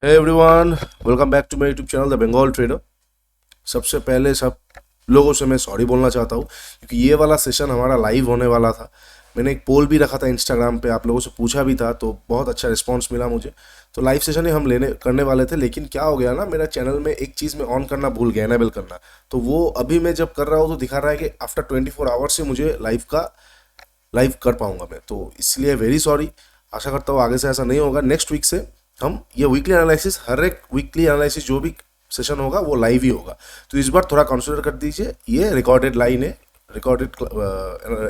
Hey everyone, welcome back to my YouTube channel the Bengal trader. सबसे पहले सब लोगों से मैं सॉरी बोलना चाहता हूँ क्योंकि ये वाला सेशन हमारा लाइव होने वाला था। मैंने एक पोल भी रखा था इंस्टाग्राम पे, आप लोगों से पूछा भी था, तो बहुत अच्छा रिस्पांस मिला मुझे। तो लाइव सेशन ही हम लेने करने वाले थे, लेकिन क्या हो गया ना, मेरा चैनल में एक चीज़ मैं ऑन करना भूल गया, एनेबल करना। तो वो अभी मैं जब कर रहा हूँ तो दिखा रहा है कि आफ्टर 24 आवर्स से मुझे लाइव कर पाऊंगा मैं, तो इसलिए वेरी सॉरी। आशा करता हूँ आगे से ऐसा नहीं होगा। नेक्स्ट वीक से हम ये वीकली एनालिसिस, हर एक वीकली एनालिसिस जो भी सेशन होगा वो लाइव ही होगा। तो इस बार थोड़ा कंसिडर कर दीजिए, ये रिकॉर्डेड लाइन है, रिकॉर्डेड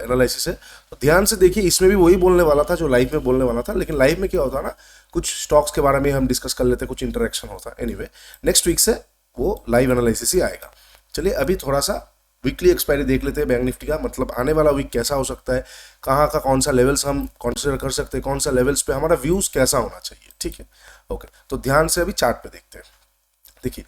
एनालिसिस है, तो ध्यान से देखिए। इसमें भी वही बोलने वाला था जो लाइव में बोलने वाला था, लेकिन लाइव में क्या होता ना, कुछ स्टॉक्स के बारे में हम डिस्कस कर लेते, कुछ इंटरेक्शन होता। एनीवे, नेक्स्ट वीक से वो लाइव एनालिसिस ही आएगा। चलिए अभी थोड़ा सा वीकली एक्सपायरी देख लेते हैं बैंक निफ्टी का, मतलब आने वाला वीक कैसा हो सकता है, कहाँ का कौन सा लेवल्स हम कंसिडर कर सकते हैं, कौन सा लेवल्स पे हमारा व्यूज कैसा होना चाहिए। ठीक है, ओके। तो ध्यान से अभी चार्ट पे देखते हैं। देखिए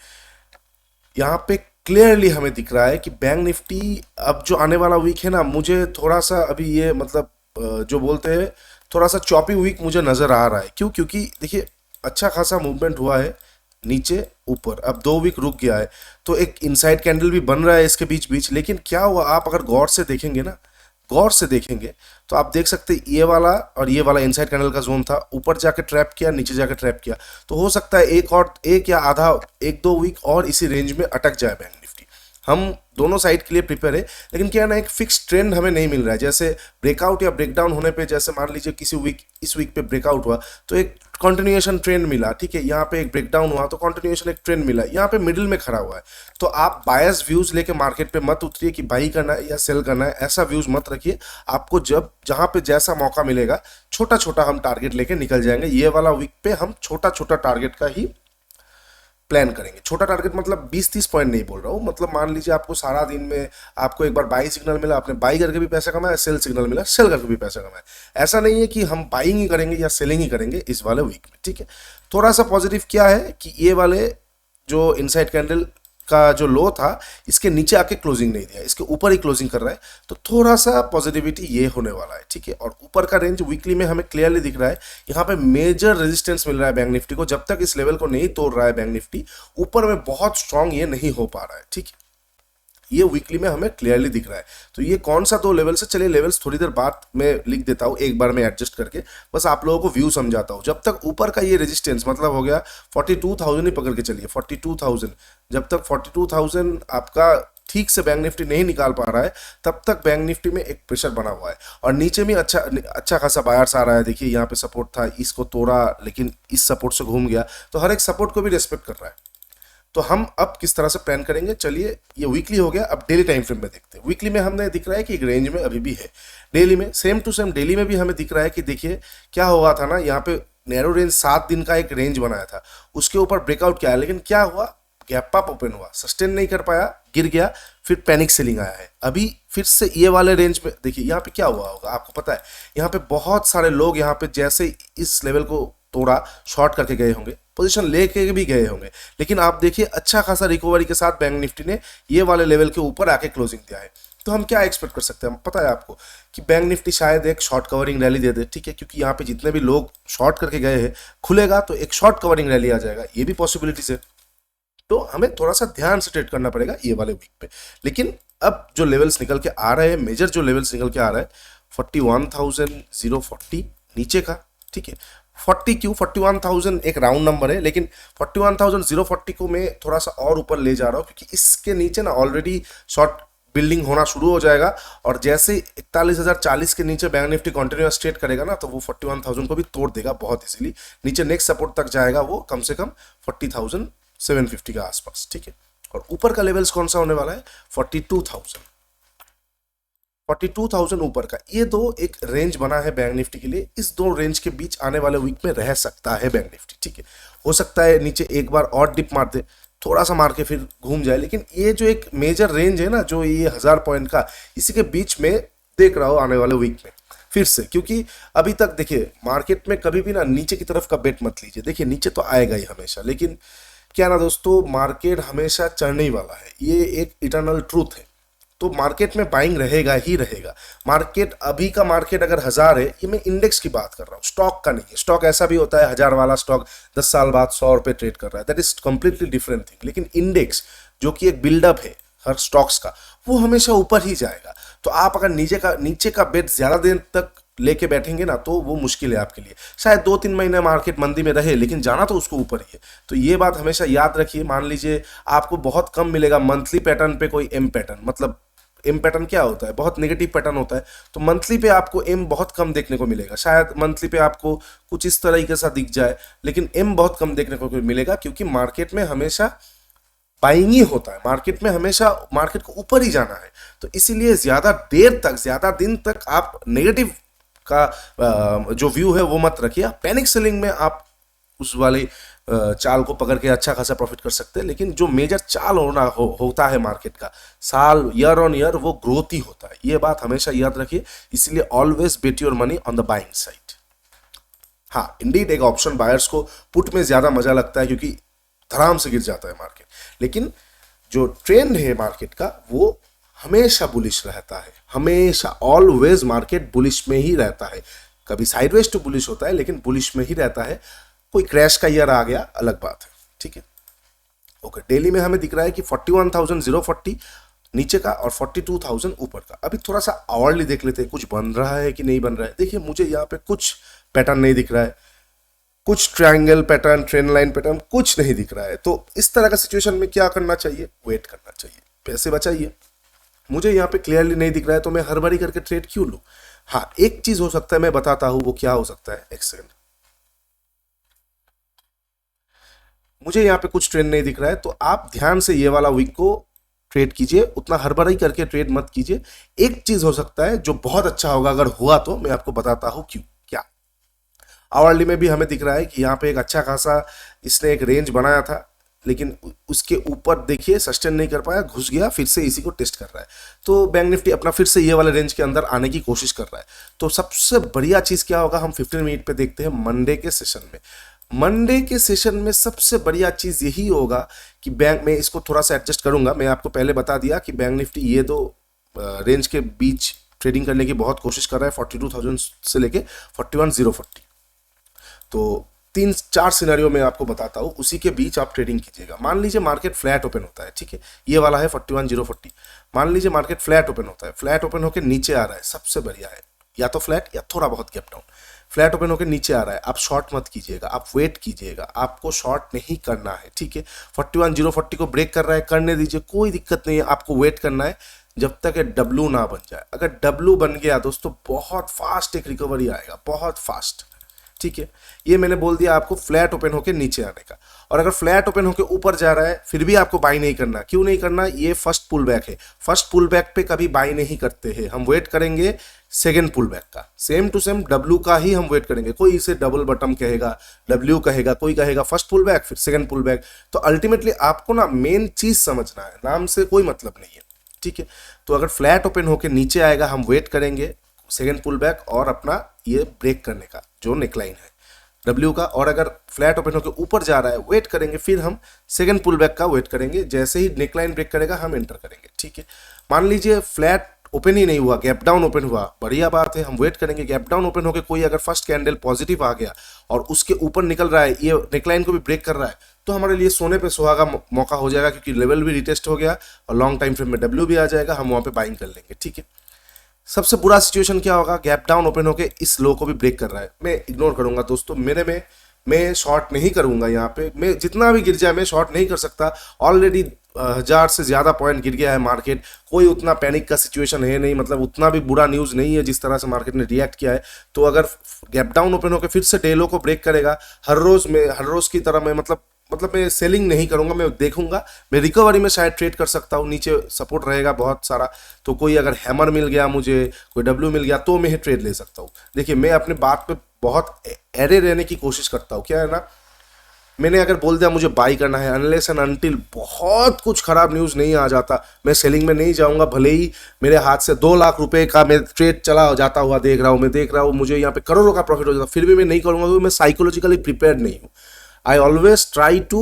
यहाँ पे क्लियरली हमें दिख रहा है कि बैंक निफ्टी अब जो आने वाला वीक है ना, मुझे थोड़ा सा अभी ये मतलब जो बोलते हैं थोड़ा सा चॉपी वीक मुझे नजर आ रहा है। क्यों? क्योंकि देखिए अच्छा खासा मूवमेंट हुआ है नीचे ऊपर, अब 2 वीक रुक गया है, तो एक इनसाइड कैंडल भी बन रहा है इसके बीच बीच। लेकिन क्या हुआ, आप अगर गौर से देखेंगे ना, गौर से देखेंगे तो आप देख सकते हैं ये वाला और ये वाला इनसाइड कैंडल का जोन था, ऊपर जाके ट्रैप किया, नीचे जाके ट्रैप किया। तो हो सकता है एक या आधा, 1-2 वीक और इसी रेंज में अटक जाए बैंक निफ्टी। हम दोनों साइड के लिए प्रिपेयर है, लेकिन क्या है ना, एक फिक्स ट्रेंड हमें नहीं मिल रहा है। जैसे ब्रेकआउट या ब्रेकडाउन होने पे, जैसे मान लीजिए किसी वीक, इस वीक पे ब्रेकआउट हुआ तो एक कंटिन्यूएशन ट्रेंड मिला, ठीक है। यहाँ पे एक ब्रेकडाउन हुआ तो कंटिन्यूएशन एक ट्रेंड मिला, यहाँ पे मिडिल में खड़ा हुआ है। तो आप बायस व्यूज लेके मार्केट पे मत उतरिए कि बाई करना है या सेल करना है, ऐसा व्यूज मत रखिए। आपको जब जहाँ पे जैसा मौका मिलेगा, छोटा छोटा हम टारगेट लेके निकल जाएंगे। ये वाला वीक पे हम छोटा छोटा टारगेट का ही प्लान करेंगे। छोटा टारगेट मतलब 20-30 पॉइंट नहीं बोल रहा हूँ, मतलब मान लीजिए आपको सारा दिन में आपको एक बार बाई सिग्नल मिला, आपने बाई करके भी पैसा कमाया, सेल सिग्नल मिला, सेल करके भी पैसा कमाया। ऐसा नहीं है कि हम बाइंग ही करेंगे या सेलिंग ही करेंगे इस वाले वीक में, ठीक है। थोड़ा सा पॉजिटिव क्या है कि ये वाले जो इनसाइड कैंडल का जो लो था, इसके नीचे आके क्लोजिंग नहीं दिया, इसके ऊपर ही क्लोजिंग कर रहा है, तो थोड़ा सा पॉजिटिविटी ये होने वाला है, ठीक है। और ऊपर का रेंज वीकली में हमें क्लियरली दिख रहा है, यहाँ पे मेजर रेजिस्टेंस मिल रहा है बैंक निफ्टी को। जब तक इस लेवल को नहीं तोड़ रहा है बैंक निफ्टी, ऊपर में बहुत स्ट्रांग ये नहीं हो पा रहा है, ठीक है। ये वीकली में हमें क्लियरली दिख रहा है। तो ये कौन सा 2 लेवल्स है, चलिए लेवल्स थोड़ी देर बाद में लिख देता हूँ, एक बार में एडजस्ट करके, बस आप लोगों को व्यू समझाता हूँ। जब तक ऊपर का ये रेजिस्टेंस मतलब हो गया 42,000 ही पकड़ के चलिए, 42,000, जब तक 42,000 आपका ठीक से बैंक निफ्टी नहीं निकाल पा रहा है, तब तक बैंक निफ्टी में एक प्रेशर बना हुआ है। और नीचे में अच्छा अच्छा खासा बायर्स आ रहा है। देखिए यहाँ पे सपोर्ट था, इसको तोड़ा, लेकिन इस सपोर्ट से घूम गया, तो हर एक सपोर्ट को भी रेस्पेक्ट कर रहा है। तो हम अब किस तरह से प्लान करेंगे, चलिए ये वीकली हो गया, अब डेली टाइम फ्रेम में देखते हैं। वीकली में हमने दिख रहा है कि एक रेंज में अभी भी है। डेली में सेम टू सेम, डेली में भी हमें दिख रहा है कि देखिए क्या हुआ था ना, यहाँ पे नैरो रेंज 7 दिन का एक रेंज बनाया था, उसके ऊपर ब्रेकआउट किया है, लेकिन क्या हुआ, गैप अप ओपन हुआ, सस्टेन नहीं कर पाया, गिर गया, फिर पैनिक सेलिंग आया है। अभी फिर से ये वाले रेंज में देखिए यहाँ पे क्या हुआ होगा आपको पता है, यहाँ पे बहुत सारे लोग यहाँ पे जैसे इस लेवल को तोड़ा, शॉर्ट करके गए होंगे, पोजीशन लेके भी गए होंगे, लेकिन आप देखिए अच्छा खासा रिकवरी के साथ बैंक निफ्टी ने ये वाले लेवल के ऊपर आके क्लोजिंग दिया है। तो हम क्या एक्सपेक्ट कर सकते हैं, पता है आपको, कि बैंक निफ्टी शायद एक शॉर्ट कवरिंग रैली दे दे, ठीक है, क्योंकि यहाँ पे जितने भी लोग शॉर्ट करके गए हैं, खुलेगा तो एक शॉर्ट कवरिंग रैली आ जाएगा, ये भी पॉसिबिलिटीज है। तो हमें थोड़ा सा ध्यान से ट्रेड करना पड़ेगा ये वाले वीक पे। लेकिन अब जो लेवल्स निकल के आ रहे हैं, मेजर जो लेवल्स निकल के आ रहा है, 41,040 नीचे का, ठीक है। 40 क्यों, 41,000 एक राउंड नंबर है, लेकिन 41,040 को मैं थोड़ा सा और ऊपर ले जा रहा हूँ, क्योंकि इसके नीचे ना ऑलरेडी शॉर्ट बिल्डिंग होना शुरू हो जाएगा। और जैसे 41,040 के नीचे बैंक निफ्टी कंटिन्यूअस ट्रेड करेगा ना, तो वो 41,000 को भी तोड़ देगा बहुत इजीली। नीचे नेक्स्ट सपोर्ट तक जाएगा वो कम से कम 40,750 के आसपास, ठीक है। और ऊपर का लेवल्स कौन सा होने वाला है, 42,000, 42,000 ऊपर का। ये दो एक रेंज बना है बैंक निफ्टी के लिए, इस दो रेंज के बीच आने वाले वीक में रह सकता है बैंक निफ्टी, ठीक है। हो सकता है नीचे एक बार और डिप मार दे, थोड़ा सा मार के फिर घूम जाए, लेकिन ये जो एक मेजर रेंज है ना, जो ये 1000 पॉइंट का, इसी के बीच में देख रहा हो आने वाले वीक में फिर से। क्योंकि अभी तक देखिए मार्केट में कभी भी ना नीचे की तरफ का बेट मत लीजिए, देखिए नीचे तो आएगा ही हमेशा, लेकिन क्या ना दोस्तों, मार्केट हमेशा चढ़ने ही वाला है, ये एक इटर्नल ट्रूथ है। तो मार्केट में बाइंग रहेगा ही रहेगा। मार्केट अभी का मार्केट अगर 1000 है, ये मैं इंडेक्स की बात कर रहा हूँ, स्टॉक का नहीं है। स्टॉक ऐसा भी होता है 1000 वाला स्टॉक 10 साल बाद 100 रुपये ट्रेड कर रहा है, that is completely different thing. लेकिन इंडेक्स जो कि एक बिल्डअप है हर स्टॉक्स का, वो हमेशा ऊपर ही जाएगा। तो आप अगर नीचे का बेट ज्यादा देर तक लेके बैठेंगे ना, तो वो मुश्किल है आपके लिए। शायद 2-3 महीने मार्केट मंदी में रहे, लेकिन जाना तो उसको ऊपर ही है। तो ये बात हमेशा याद रखिए। मान लीजिए आपको बहुत कम मिलेगा मंथली पैटर्न पे कोई एम पैटर्न, मतलब एम पैटर्न क्या होता है, बहुत नेगेटिव पैटर्न होता है। तो मंथली पे आपको एम बहुत कम देखने को मिलेगा। शायद मंथली पे आपको कुछ इस तरीके से दिख जाए, लेकिन एम बहुत कम देखने को मिलेगा, क्योंकि मार्केट में हमेशा बाइंग ही होता है। मार्केट में हमेशा मार्केट को ऊपर ही जाना है। तो इसीलिए ज्यादा देर तक, ज्यादा दिन तक आप नेगेटिव का जो व्यू है वो मत रखिए। पैनिक सेलिंग में आप उस वाले चाल को पकड़ के अच्छा खासा प्रॉफिट कर सकते हैं, लेकिन जो मेजर चाल होता है मार्केट का, साल ईयर ऑन ईयर, वो ग्रोथ ही होता है। ये बात हमेशा याद रखिए। इसलिए always bet your money on the buying side. हाँ, इंडीड एक ऑप्शन बायर्स को पुट में ज्यादा मजा लगता है, क्योंकि धड़ाम से गिर जाता है मार्केट। लेकिन जो ट्रेंड है मार्केट का, वो हमेशा बुलिश रहता है। हमेशा ऑलवेज मार्केट बुलिश में ही रहता है। कभी साइडवेज टू बुलिश होता है, लेकिन बुलिश में ही रहता है। कोई क्रैश का ईयर आ गया अलग बात है, ठीक है। ओके, डेली में हमें दिख रहा है कि 41,040 नीचे का और 42,000 ऊपर का। अभी थोड़ा सा आवरली देख लेते हैं, कुछ बन रहा है कि नहीं बन रहा है। देखिए, मुझे यहाँ पे कुछ पैटर्न नहीं दिख रहा है, कुछ triangle pattern, trend line pattern, कुछ नहीं दिख रहा है। तो इस तरह का सिचुएशन में क्या करना चाहिए? वेट करना चाहिए, पैसे बचाइए। मुझे यहाँ पे क्लियरली नहीं दिख रहा है, तो मैं हड़बड़ी करके ट्रेड क्यों लूँ? हाँ, एक चीज हो सकता है, मैं बताता हूँ वो क्या हो सकता है। एक सेकंड, मुझे यहाँ पे कुछ ट्रेंड नहीं दिख रहा है, तो आप ध्यान से ये वाला वीक को ट्रेड कीजिए। उतना हड़बड़ी करके ट्रेड मत कीजिए। एक चीज हो सकता है जो बहुत अच्छा होगा, अगर हुआ तो मैं आपको बताता हूँ क्यों। क्या आवरली में भी हमें दिख रहा है कि यहाँ पे एक अच्छा खासा इसने एक रेंज बनाया था, लेकिन उसके ऊपर देखिए सस्टेन नहीं कर पाया, घुस गया, फिर से इसी को टेस्ट कर रहा है। तो बैंक निफ्टी अपना फिर से ये वाले रेंज के अंदर आने की कोशिश कर रहा है। तो सबसे बढ़िया चीज क्या होगा, हम 15 मिनट पे देखते हैं मंडे के सेशन में। मंडे के सेशन में सबसे बढ़िया चीज यही होगा कि बैंक में इसको थोड़ा सा एडजस्ट करूंगा। मैं आपको पहले बता दिया कि बैंक निफ्टी ये दो रेंज के बीच ट्रेडिंग करने की बहुत कोशिश कर रहा है, 42,000 से लेके 41,040। तो 3-4 सिनेरियो में आपको बताता हूँ, उसी के बीच आप ट्रेडिंग कीजिएगा। मान लीजिए मार्केट फ्लैट ओपन होता है, ठीक है, ये वाला है 41,040। मान लीजिए मार्केट फ्लैट ओपन होता है, फ्लैट ओपन होकर नीचे आ रहा है, सबसे बढ़िया है या तो फ्लैट या थोड़ा बहुत गैप डाउन। फ्लैट ओपन होकर नीचे आ रहा है, आप शॉर्ट मत कीजिएगा, आप वेट कीजिएगा। आपको शॉर्ट नहीं करना है, ठीक है। 41,040 को ब्रेक कर रहा है, करने दीजिए, कोई दिक्कत नहीं है। आपको वेट करना है जब तक डब्लू ना बन जाए। अगर डब्लू बन गया दोस्तों, बहुत फास्ट एक रिकवरी आएगा, बहुत फास्ट, ठीक है। ये मैंने बोल दिया आपको फ्लैट ओपन होके नीचे आने का। और अगर फ्लैट ओपन होके ऊपर जा रहा है, फिर भी आपको बाई नहीं करना। क्यों नहीं करना? ये फर्स्ट पुल बैक है। फर्स्ट पुल बैक पे कभी बाई नहीं करते हैं, हम वेट करेंगे सेकंड पुल बैक का। सेम टू सेम डब्ल्यू का ही हम वेट करेंगे। कोई इसे डबल बटन कहेगा, डब्ल्यू कहेगा, कोई कहेगा फर्स्ट पुल बैक फिर सेकंड पुल बैक। तो अल्टीमेटली आपको ना मेन चीज समझना है, नाम से कोई मतलब नहीं है, ठीक है। तो अगर फ्लैट ओपन होके नीचे आएगा, हम वेट करेंगे सेकंड पुल बैक और अपना ये ब्रेक करने का जो नेकलाइन है डब्ल्यू का। और अगर फ्लैट ओपन होकर ऊपर जा रहा है, वेट करेंगे, फिर हम सेकंड पुल बैक का वेट करेंगे। जैसे ही नेकलाइन ब्रेक करेगा, हम एंटर करेंगे, ठीक है। मान लीजिए फ्लैट ओपन ही नहीं हुआ, गैप डाउन ओपन हुआ, बढ़िया बात है, हम वेट करेंगे। गैप डाउन ओपन होकर कोई अगर फर्स्ट कैंडल पॉजिटिव आ गया और उसके ऊपर निकल रहा है, ये नेकलाइन को भी ब्रेक कर रहा है, तो हमारे लिए सोने पे सुहागा मौका हो जाएगा, क्योंकि लेवल भी रिटेस्ट हो गया और लॉन्ग टाइम फ्रेम में डब्ल्यू भी आ जाएगा, हम वहां पे बाइंग कर लेंगे, ठीक है। सबसे बुरा सिचुएशन क्या होगा, गैप डाउन ओपन होके इस लो को भी ब्रेक कर रहा है, मैं इग्नोर करूंगा दोस्तों। मेरे में मैं शॉर्ट नहीं करूंगा यहाँ पे। मैं जितना भी गिर जाए मैं शॉर्ट नहीं कर सकता। ऑलरेडी 1000 से ज़्यादा पॉइंट गिर गया है मार्केट। कोई उतना पैनिक का सिचुएशन है नहीं, मतलब उतना भी बुरा न्यूज़ नहीं है जिस तरह से मार्केट ने रिएक्ट किया है। तो अगर गैप डाउन ओपन होकर फिर से डे लो को ब्रेक करेगा, हर रोज़ की तरह मैं मतलब मैं सेलिंग नहीं करूंगा, मैं देखूंगा। मैं रिकवरी में शायद ट्रेड कर सकता हूँ, नीचे सपोर्ट रहेगा बहुत सारा। तो कोई अगर हैमर मिल गया मुझे, कोई डब्ल्यू मिल गया, तो मैं ही ट्रेड ले सकता हूँ। देखिए, मैं अपने बात पे बहुत एरे रहने की कोशिश करता हूँ। क्या है ना, मैंने अगर बोल दिया मुझे बाई करना है, अनलेस एंड अनटिल बहुत कुछ खराब न्यूज़ नहीं आ जाता, मैं सेलिंग में नहीं जाऊंगा। भले ही मेरे हाथ से 2 लाख रुपए का मैं ट्रेड चला जाता हुआ देख रहा हूँ, मुझे यहाँ पे करोड़ों का प्रॉफिट हो जाता, फिर भी मैं नहीं करूंगा, क्योंकि मैं साइकोलॉजिकली प्रिपेयर्ड नहीं हूँ। I always try to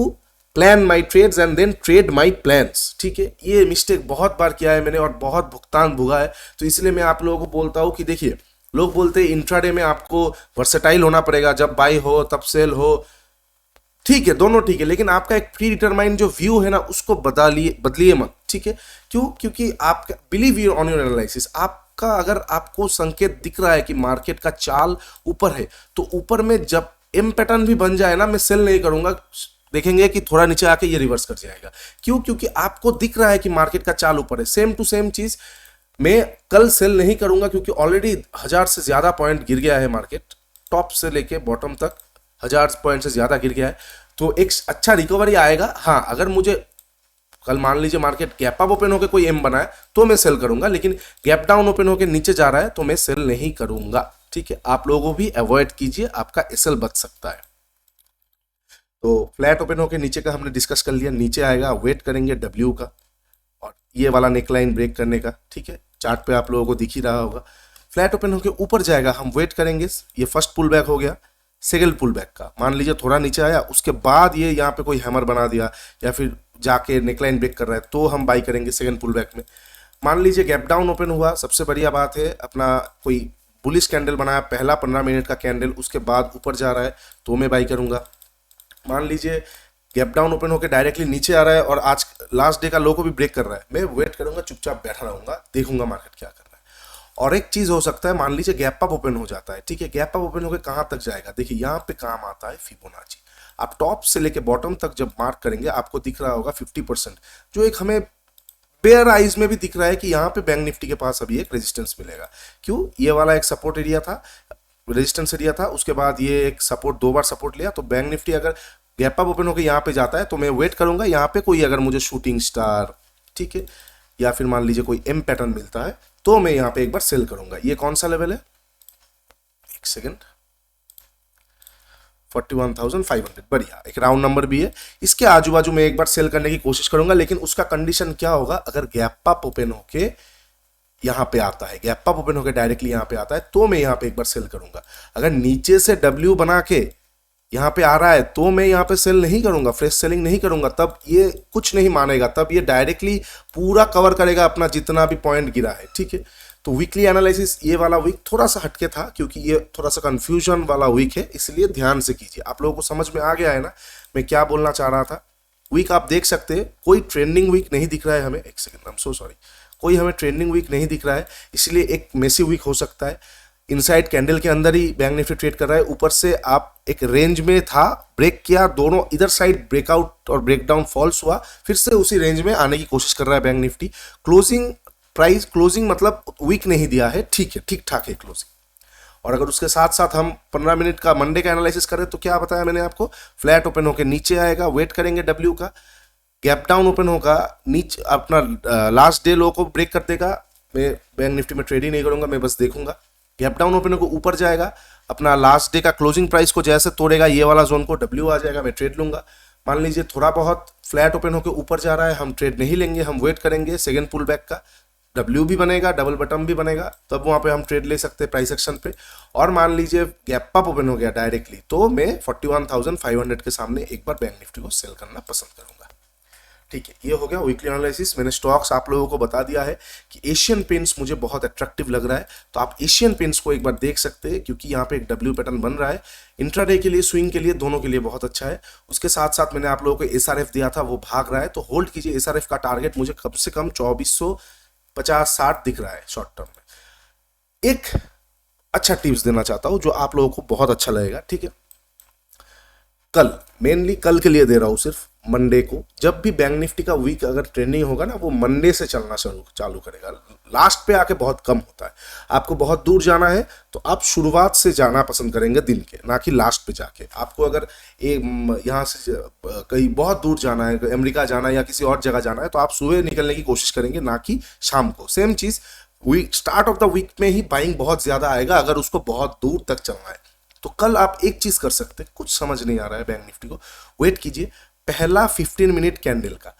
plan my trades and then trade my plans, ठीक है। ये मिस्टेक बहुत बार किया है मैंने और बहुत भुगतान भुगा है। तो इसलिए मैं आप लोगों को बोलता हूँ कि देखिए, लोग बोलते हैं इंट्राडे में आपको वर्सेटाइल होना पड़ेगा, जब बाई हो तब सेल हो, ठीक है, दोनों ठीक है, लेकिन आपका एक प्री डिटरमाइंड जो व्यू है ना उसको बदलिए मत, ठीक है। क्यों? क्योंकि आप believe you on your analysis. आपका अगर आपको संकेत दिख रहा है कि मार्केट का चाल ऊपर है, तो ऊपर में जब एम पैटर्न भी बन जाए ना, मैं सेल नहीं करूंगा, देखेंगे कि थोड़ा नीचे आके ये रिवर्स कर जाएगा। क्यों? क्योंकि आपको दिख रहा है कि मार्केट का चाल ऊपर है। सेम टू सेम चीज मैं कल सेल नहीं करूंगा, क्योंकि ऑलरेडी 1000 से ज्यादा पॉइंट गिर गया है मार्केट, टॉप से लेके बॉटम तक 1000 पॉइंट से ज्यादा गिर गया है। तो एक अच्छा रिकवरी आएगा। हाँ, अगर मुझे कल मान लीजिए मार्केट गैप अप ओपन होकर कोई एम बनाए तो मैं सेल करूंगा, लेकिन गैप डाउन ओपन होकर नीचे जा रहा है तो मैं सेल नहीं करूंगा, ठीक है। आप लोगों भी अवॉइड कीजिए, आपका एसएल बच सकता है। तो फ्लैट ओपन होकर नीचे का हमने डिस्कस कर लिया, नीचे आएगा, वेट करेंगे डब्ल्यू का और ये वाला नेकलाइन ब्रेक करने का, ठीक है। चार्ट पे आप लोगों को दिख ही रहा होगा। फ्लैट ओपन होकर ऊपर जाएगा, हम वेट करेंगे। ये फर्स्ट पुल बैक हो गया, सेकंड पुल बैक का मान लीजिए थोड़ा नीचे आया, उसके बाद ये यहाँ पे कोई हैमर बना दिया या फिर जाके नेकलाइन ब्रेक कर रहा है, तो हम बाई करेंगे सेकंड पुल बैक में। मान लीजिए गैप डाउन ओपन हुआ, सबसे बढ़िया बात है, अपना कोई बुलिश कैंडल बनाया, पहला 15 मिनट का कैंडल, उसके बाद ऊपर जा रहा है तो मैं बाई करूंगा। मान लीजिए गैप डाउन ओपन होकर डायरेक्टली नीचे आ रहा है और आज लास्ट डे का लो को भी ब्रेक कर रहा है, मैं वेट करूंगा, चुपचाप बैठा रहूंगा, देखूंगा मार्केट क्या कर रहा है। और एक चीज हो सकता है, मान लीजिए गैप अप ओपन हो जाता है, ठीक है। गैप अप ओपन होकर कहां तक जाएगा, देखिए यहाँ पे काम आता है फिबोनाची। आप टॉप से लेके बॉटम तक जब मार्क करेंगे, आपको दिख रहा होगा 50%, जो एक हमें बेयर आइज में भी दिख रहा है कि यहाँ पे बैंक निफ्टी के पास अभी एक रेजिस्टेंस मिलेगा। क्यों? ये वाला एक सपोर्ट एरिया था, रेजिस्टेंस एरिया था, उसके बाद ये एक सपोर्ट, 2 बार सपोर्ट लिया। तो बैंक निफ्टी अगर गैप अप ओपन होकर यहाँ पे जाता है तो मैं वेट करूंगा, यहाँ पे कोई अगर मुझे शूटिंग स्टार, ठीक है, या फिर मान लीजिए कोई एम पैटर्न मिलता है तो मैं यहाँ पे एक बार सेल करूंगा। ये कौन सा लेवल है, एक सेकेंड, 41,500, बढ़िया, एक राउंड नंबर भी है। इसके आजू बाजू में एक बार सेल करने की कोशिश करूंगा, लेकिन उसका कंडीशन क्या होगा, अगर गैप अप ओपन होके यहाँ पे आता है, गैप अप ओपन होके डायरेक्टली यहाँ पे आता है तो मैं यहाँ पे एक बार सेल करूंगा। अगर नीचे से डब्ल्यू बना के यहाँ पे आ रहा है तो मैं यहाँ पे सेल नहीं करूंगा, फ्रेश सेलिंग नहीं करूंगा, तब ये कुछ नहीं मानेगा, तब ये डायरेक्टली पूरा कवर करेगा अपना जितना भी पॉइंट गिरा है, ठीक है। तो वीकली एनालिसिस ये वाला वीक थोड़ा सा हटके था, क्योंकि ये थोड़ा सा कंफ्यूजन वाला वीक है, इसलिए ध्यान से कीजिए। आप लोगों को समझ में आ गया है ना मैं क्या बोलना चाह रहा था। वीक आप देख सकते हैं, कोई ट्रेंडिंग वीक नहीं दिख रहा है हमें, एक second, I am so sorry, कोई हमें ट्रेंडिंग वीक नहीं दिख रहा है, इसलिए एक मेसी वीक हो सकता है। इनसाइड कैंडल के अंदर ही बैंक निफ्टी ट्रेड कर रहा है, ऊपर से आप एक रेंज में था, ब्रेक किया, दोनों इधर साइड ब्रेकआउट और ब्रेकडाउन फॉल्स हुआ, फिर से उसी रेंज में आने की कोशिश कर रहा है bank Nifty. Closing price, closing मतलब वीक नहीं दिया है, ठीक है, ठीक ठाक है क्लोजिंग। और अगर उसके साथ साथ हम 15 मिनट का मंडे का एनालिसिस करें तो क्या बताया मैंने आपको, फ्लैट ओपन होकर नीचे आएगा, वेट करेंगे डब्ल्यू का, गैप डाउन ओपन होगा, नीचे अपना लास्ट डे लो को ब्रेक कर देगा। मैं बैंक निफ्टी में ट्रेड ही नहीं करूंगा, मैं बस देखूंगा। गैप डाउन ओपन को ऊपर जाएगा, अपना लास्ट डे का क्लोजिंग प्राइस को जैसे तोड़ेगा, ये वाला जोन को डब्ल्यू आ जाएगा, मैं ट्रेड लूंगा। मान लीजिए थोड़ा बहुत फ्लैट ओपन होकर ऊपर जा रहा है, हम ट्रेड नहीं लेंगे, हम वेट करेंगे सेकंड पुल बैक का, डब्ल्यू भी बनेगा, डबल बटन भी बनेगा, तब वहां पे हम ट्रेड ले सकते हैं प्राइस एक्शन पे। और मान लीजिए गैप अप ओपन हो गया डायरेक्टली, तो मैं 41,500 के सामने एक बार बैंक निफ्टी को सेल करना पसंद करूंगा, ठीक है। ये हो गया वीकली एनालिसिस। मैंने स्टॉक्स आप लोगों को बता दिया है कि एशियन पेंट्स मुझे बहुत अट्रैक्टिव लग रहा है, तो आप एशियन पेंट्स को एक बार देख सकते हैं, क्योंकि यहाँ पे एक डब्ल्यू पैटर्न बन रहा है, इंट्राडे के लिए, स्विंग के लिए, दोनों के लिए बहुत अच्छा है। उसके साथ साथ मैंने आप लोगों को एसआरएफ दिया था, वो भाग रहा है, तो होल्ड कीजिए। एसआरएफ का टारगेट मुझे कम से कम 2450-60 दिख रहा है शॉर्ट टर्म में। एक अच्छा टिप्स देना चाहता हूं जो आप लोगों को बहुत अच्छा लगेगा, ठीक है। कल, मेनली कल के लिए दे रहा हूं, सिर्फ मंडे को, जब भी बैंक निफ्टी का वीक अगर ट्रेंडिंग होगा ना, वो मंडे से चलना चालू करेगा। लास्ट पे आके बहुत कम होता है। आपको बहुत दूर जाना है तो आप शुरुआत से जाना पसंद करेंगे दिन के, ना कि लास्ट पे जाके। आपको अगर यहाँ से कहीं बहुत दूर जाना है, अमेरिका जाना है या किसी और जगह जाना है, तो आप सुबह निकलने की कोशिश करेंगे, ना कि शाम को। सेम चीज week, start of the week में ही बाइंग बहुत ज्यादा आएगा अगर उसको बहुत दूर तक चलना है। तो कल आप एक चीज कर सकते हैं, कुछ समझ नहीं आ रहा है बैंक निफ्टी को, वेट कीजिए, पहला 15 मिनट कैंडल का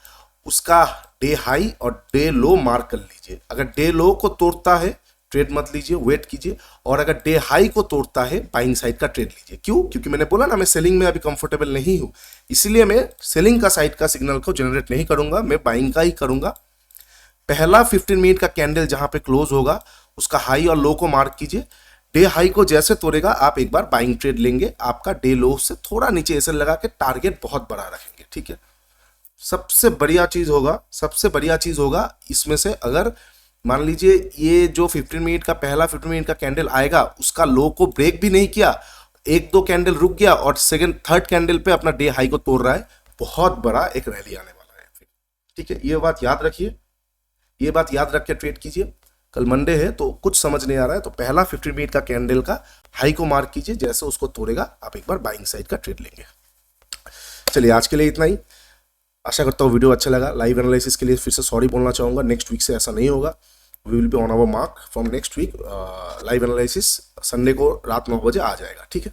उसका डे हाई और डे लो मार्क कर लीजिए। अगर डे लो को तोड़ता है, ट्रेड मत लीजिए, वेट कीजिए, और अगर डे हाई को तोड़ता है बाइंग साइड का ट्रेड लीजिए। क्यों? क्योंकि मैंने बोला ना मैं सेलिंग में अभी कंफर्टेबल नहीं हूं, इसीलिए मैं सेलिंग का साइड का सिग्नल को जनरेट नहीं करूंगा, मैं बाइंग का ही करूंगा। पहला 15 मिनट का कैंडल जहां पे क्लोज होगा उसका हाई और लो को मार्क कीजिए। डे हाई को जैसे तोड़ेगा आप एक बार बाइंग ट्रेड लेंगे, आपका डे लो से थोड़ा नीचे ऐसे लगा के टारगेट बहुत बड़ा रखेंगे, ठीक है। सबसे बढ़िया चीज होगा इसमें से, अगर मान लीजिए ये जो 15 मिनट का पहला 15 मिनट का कैंडल आएगा उसका लो को ब्रेक भी नहीं किया, एक दो कैंडल रुक गया और सेकंड थर्ड कैंडल पे अपना डे हाई को तोड़ रहा है, बहुत बड़ा एक रैली आने वाला है फिर, ठीक है। ये बात याद रखिए, ये बात याद रख के ट्रेड कीजिए। कल मंडे है तो कुछ समझ नहीं आ रहा है तो पहला 15 मिनट का कैंडल का हाई को मार्क कीजिए, जैसे उसको तोड़ेगा आप एक बार बाइंग साइड का ट्रेड लेंगे। चलिए आज के लिए इतना ही, आशा करता हूँ वीडियो अच्छा लगा। लाइव एनालिसिस के लिए फिर से सॉरी बोलना चाहूँगा, नेक्स्ट वीक से ऐसा नहीं होगा। We will be on our mark from next week. Live analysis Sunday को रात 9 बजे आ जाएगा, ठीक है।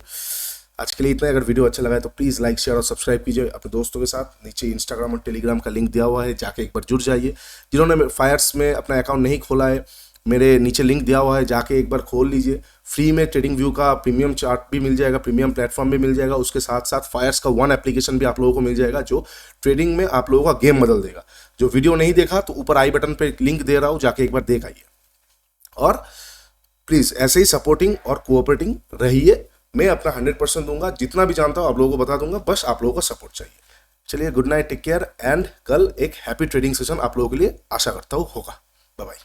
आज के लिए इतना ही। अगर वीडियो अच्छा लगा है तो प्लीज़ लाइक शेयर और सब्सक्राइब कीजिए अपने दोस्तों के साथ। नीचे इंस्टाग्राम और टेलीग्राम का लिंक दिया हुआ है, जाके एक बार जुड़ जाइए। जिन्होंने फायर्स में अपना अकाउंट नहीं खोला है, मेरे नीचे लिंक दिया हुआ है, जाके एक बार खोल लीजिए। फ्री में ट्रेडिंग व्यू का प्रीमियम चार्ट भी मिल जाएगा, प्रीमियम प्लेटफॉर्म भी मिल जाएगा, उसके साथ साथ फायर्स का वन एप्लीकेशन भी आप लोगों को मिल जाएगा जो ट्रेडिंग में आप लोगों का गेम बदल देगा। जो वीडियो नहीं देखा तो ऊपर आई बटन पे लिंक दे रहा हूँ, जाके एक बार देख आइए। और प्लीज़ ऐसे ही सपोर्टिंग और कोऑपरेटिंग रहिए। मैं अपना 100% दूंगा, जितना भी जानता हूँ आप लोगों को बता दूंगा, बस आप लोगों को सपोर्ट चाहिए। चलिए good night, take care, and कल एक हैप्पी ट्रेडिंग सेशन आप लोगों के लिए आशा करता हूँ होगा। Bye bye.